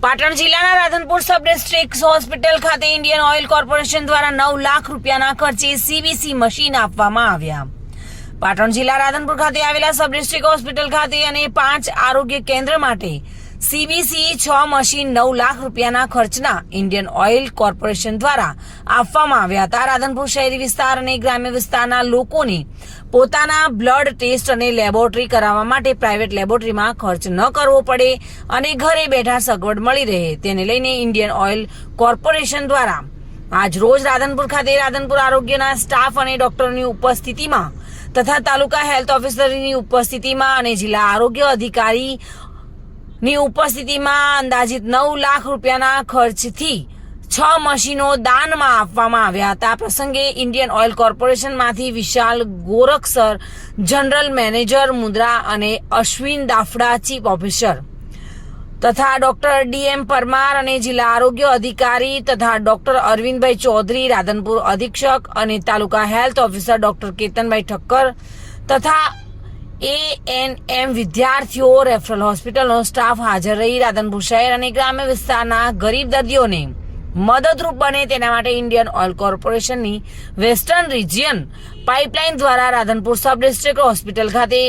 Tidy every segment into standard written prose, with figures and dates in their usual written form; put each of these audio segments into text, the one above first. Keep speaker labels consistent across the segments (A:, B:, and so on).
A: પાટણ જિલ્લાના Radhanpur sub district hospital ખાતે Indian oil corporation દ્વારા 9 લાખ રૂપિયાના ખર્ચે સીબીસી મશીન આપવામાં આવ્યા। પાટણ જિલ્લા રાધનપુર ખાતે આવેલા સબ ડિસ્ટ્રિક્ટ હોસ્પિટલ ખાતે અને 5 આરોગ્ય કેન્દ્ર માટે સીબીસી 6 મશીન 9 લાખ રૂપિયાના ખર્ચના ઇન્ડિયન ઓઇલ કોર્પોરેશન દ્વારા આપવામાં આવ્યા હતા। રાધનપુર શહેરી વિસ્તાર અને ગ્રામ્ય વિસ્તારના લોકોને પોતાના બ્લડ ટેસ્ટ અને લેબોરેટરી કરાવવા માટે પ્રાઇવેટ લેબોરેટરીમાં ખર્ચ ન કરવો પડે અને ઘરે બેઠા સગવડ મળી રહે તેને લઈને ઇન્ડિયન ઓઇલ કોર્પોરેશન દ્વારા આજ રોજ રાધનપુર ખાતે રાધનપુર આરોગ્યના સ્ટાફ અને ડોક્ટરોની ઉપસ્થિતિમાં તથા તાલુકા હેલ્થ ઓફિસરની ઉપસ્થિતિમાં અને જિલ્લા આરોગ્ય અધિકારીની ઉપસ્થિતિમાં અંદાજિત 9 લાખ રૂપિયાના ખર્ચથી 6 મશીનો દાનમાં આપવામાં આવ્યા હતા। આ પ્રસંગે ઇન્ડિયન ઓઇલ કોર્પોરેશનમાંથી વિશાલ ગોરખસર જનરલ મેનેજર મુદ્રા અને અશ્વિન દાફડા ચીફ ઓફિસર તથા ડોક્ટર ડીએમ પરમાર અને જિલ્લા આરોગ્ય અધિકારી તથા ડોક્ટર અરવિંદભાઈ ચૌધરી રાધનપુર અધિક્ષક અને તાલુકા હેલ્થ ઓફિસર ડોક્ટર કેતનભાઈ ઠક્કર તથા એએનએમ વિદ્યાર્થીઓ રેફરલ હોસ્પિટલનો સ્ટાફ હાજર રહી રાધનપુર શહેર અને ગ્રામ્ય વિસ્તારના ગરીબ દર્દીઓને મદદરૂપ બને તેના માટે ઇન્ડિયન ઓઇલ કોર્પોરેશનની વેસ્ટર્ન રિજિયન પાઇપલાઇન દ્વારા રાધનપુર સબ ડિસ્ટ્રિક્ટ હોસ્પિટલ ખાતે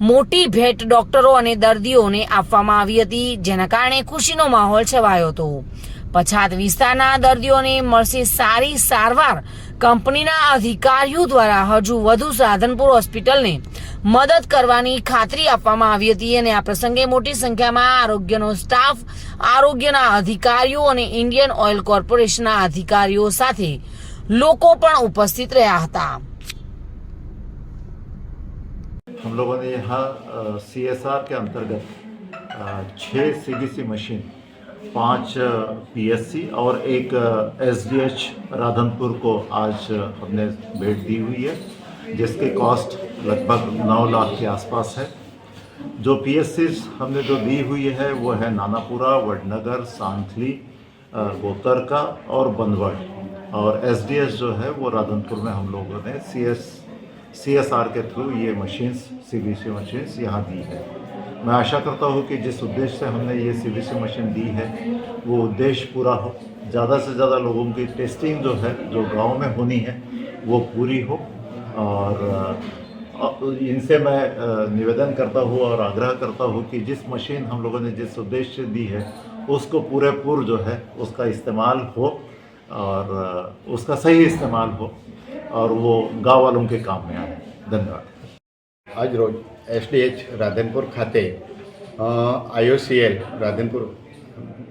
A: મોટી ભેટ ડોક્ટરો અને દર્દીઓને આપવામાં આવી હતી, જેના કારણે ખુશીનો માહોલ છવાયો હતો। પછાત વિસ્તારના દર્દીઓને મળશે સારી સારવાર। કંપનીના અધિકારીઓ દ્વારા હજુ વધુ રાધનપુર હોસ્પિટલને મદદ કરવાની ખાતરી આપવામાં આવી હતી અને આ પ્રસંગે મોટી સંખ્યામાં આરોગ્યનો સ્ટાફ, આરોગ્યના અધિકારીઓ અને ઇન્ડિયન ઓઇલ કોર્પોરેશનના અધિકારીઓ સાથે લોકો પણ ઉપસ્થિત રહ્યા હતા।
B: हम लोगों ने यहाँ CSR के अंतर्गत 6 सीबीसी मशीन, 5 पीएससी और एक एसडीएच राधनपुर को आज हमने भेंट दी हुई है, जिसकी कॉस्ट लगभग 9 लाख के आसपास है। जो पीएससी हमने जो दी हुई है वो है नानापुरा, वडनगर, सांथली, गोतरका और बनवड़, और एसडीएच जो है वो राधनपुर में हम लोगों ने CSR के थ्रू ये मशीन्स, सीबीसी मशीन्स यहाँ दी है। मैं आशा करता हूँ कि जिस उद्देश्य से हमने ये सीबीसी मशीन दी है वो उद्देश्य पूरा हो, ज़्यादा से ज़्यादा लोगों की टेस्टिंग जो है जो गांव में होनी है वो पूरी हो। और इनसे मैं निवेदन करता हूँ और आग्रह करता हूँ कि जिस मशीन हम लोगों ने जिस उद्देश्य से दी है उसको पूरेपूर जो है उसका इस्तेमाल हो और उसका सही इस्तेमाल हो और वो गाँव वालों के काम में आए। धन्यवाद।
C: आज रोज एसडीएच राधनपुर खाते IOCL राधनपुर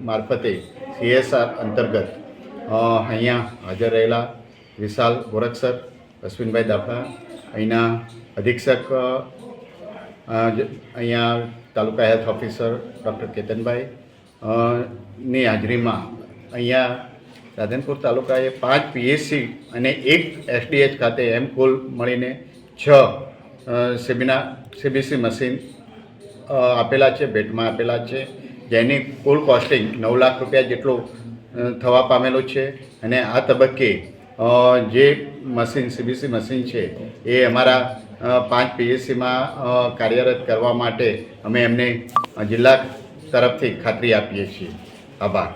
C: मार्फते CSR अंतर्गत अहींया हाजर रहेला विशाल गोरखसर, अश्विनभाई दाफड़ा, अहींना अधीक्षक, अहींया taluka health officer doctor Ketanbhai ની હાજરીમાં અહીંયા રાધનપુર તાલુકાએ 5 PSC અને 1 SDH ખાતે એમ કુલ મળીને 6 CBC મશીન આપેલા છે, ભેટમાં આપેલા છે, જેની કુલ કોસ્ટિંગ 9 લાખ રૂપિયા જેટલું થવા પામેલું છે। અને આ તબક્કે જે મશીન CBC મશીન છે એ અમારા 5 PSCમાં કાર્યરત કરવા માટે અમે એમને જિલ્લા તરફથી ખાતરી આપીએ છીએ। આભાર।